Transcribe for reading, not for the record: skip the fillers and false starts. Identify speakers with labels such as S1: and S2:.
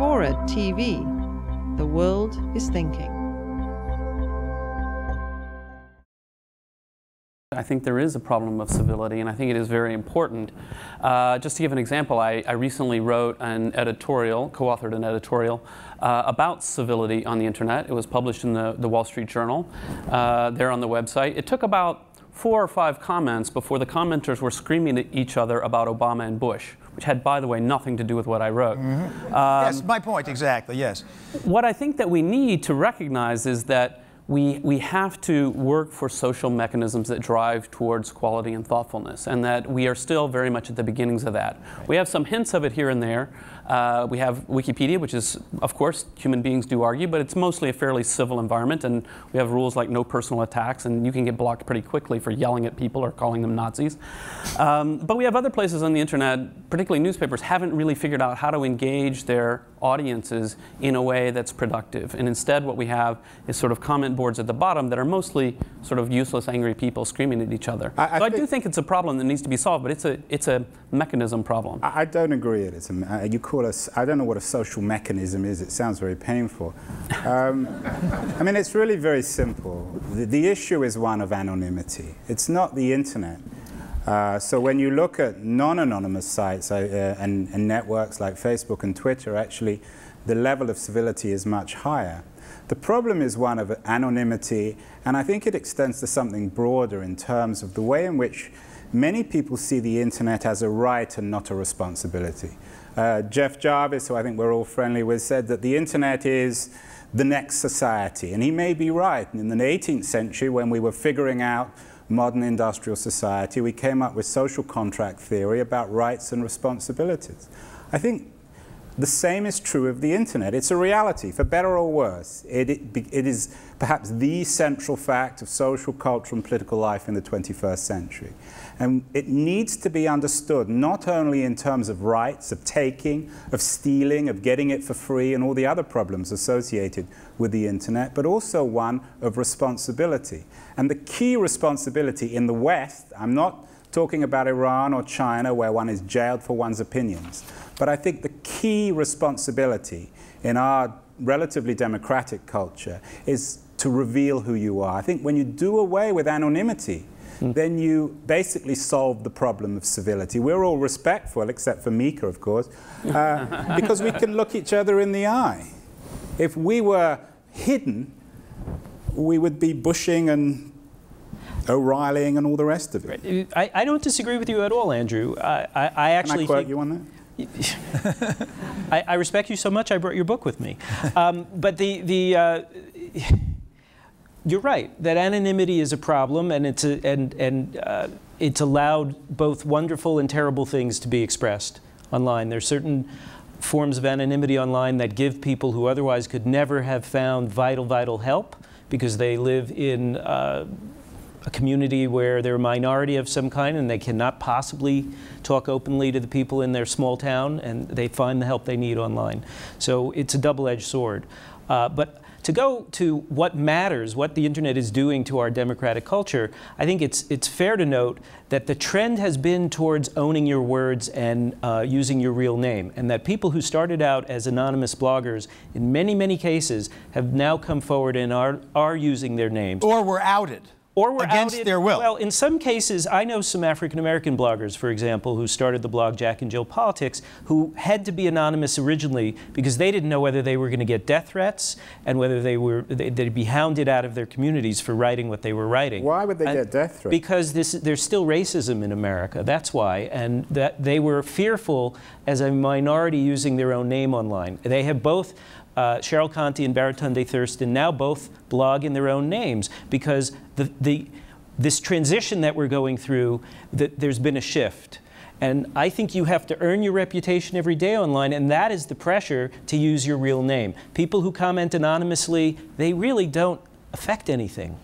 S1: FORA.tv. The world is thinking.
S2: I think there is a problem of civility, and I think it is very important. Just to give an example, I recently wrote an editorial, co-authored an editorial about civility on the internet. It was published in the Wall Street Journal, there on the website. It took about 4 or 5 comments before the commenters were screaming at each other about Obama and Bush, which had, by the way, nothing to do with what I wrote.
S3: Mm-hmm. Yes, my point, exactly, yes.
S2: What I think that we need to recognize is that we have to work for social mechanisms that drive towards quality and thoughtfulness, and that we are still very much at the beginnings of that. We have some hints of it here and there. We have Wikipedia, which is, of course, human beings do argue, but it's mostly a fairly civil environment, and we have rules like no personal attacks, and you can get blocked pretty quickly for yelling at people or calling them Nazis. But we have other places on the internet, particularly newspapers, haven't really figured out how to engage their audiences in a way that's productive. And instead what we have is sort of comment boards at the bottom that are mostly sort of useless, angry people screaming at each other. So I do think it's a problem that needs to be solved, but it's a mechanism problem.
S4: I don't agree. You call us, I don't know what a social mechanism is. It sounds very painful. I mean, it's really very simple. The issue is one of anonymity. It's not the internet. So when you look at non-anonymous sites and networks like Facebook and Twitter, actually the level of civility is much higher. The problem is one of anonymity, and I think it extends to something broader in terms of the way in which many people see the internet as a right and not a responsibility. Jeff Jarvis, who I think we're all friendly with, said that the internet is the next society, and he may be right. In the 18th century, when we were figuring out modern industrial society, we came up with social contract theory about rights and responsibilities. I think the same is true of the internet. It's a reality, for better or worse. It is perhaps the central fact of social, cultural, and political life in the 21st century. And it needs to be understood not only in terms of rights, of taking, of stealing, of getting it for free, and all the other problems associated with the internet, but also one of responsibility. And the key responsibility in the West, I'm not talking about Iran or China, where one is jailed for one's opinions, but I think the key responsibility in our relatively democratic culture is to reveal who you are. I think when you do away with anonymity, then you basically solve the problem of civility. We're all respectful, except for Micah, of course, because we can look each other in the eye. If we were hidden, we would be Bushing and O'Reillying and all the rest of it.
S5: I don't disagree with you at all, Andrew. I actually
S4: Can I quote you on that?
S5: I respect you so much, I brought your book with me. But you're right, that anonymity is a problem, and it's allowed both wonderful and terrible things to be expressed online. There's certain forms of anonymity online that give people who otherwise could never have found vital help because they live in a community where they're a minority of some kind and they cannot possibly talk openly to the people in their small town, and they find the help they need online. So it's a double-edged sword. But to go to what matters, what the internet is doing to our democratic culture, I think it's fair to note that the trend has been towards owning your words and using your real name, and that people who started out as anonymous bloggers in many cases have now come forward and are using their names.
S3: Or were outed.
S5: Or were
S3: against
S5: outed.
S3: their will.
S5: Well, in some cases, I know some African-American bloggers, for example, who started the blog Jack and Jill Politics, who had to be anonymous originally because they didn't know whether they were going to get death threats and whether they'd be hounded out of their communities for writing what they were writing.
S4: Why would they get death threats?
S5: Because there's still racism in America. That's why, and that they were fearful as a minority using their own name online. They have both. Cheryl Conti and Baratunde Thurston now both blog in their own names because this transition that we're going through, there's been a shift. And I think you have to earn your reputation every day online, and that is the pressure to use your real name. People who comment anonymously, they really don't affect anything.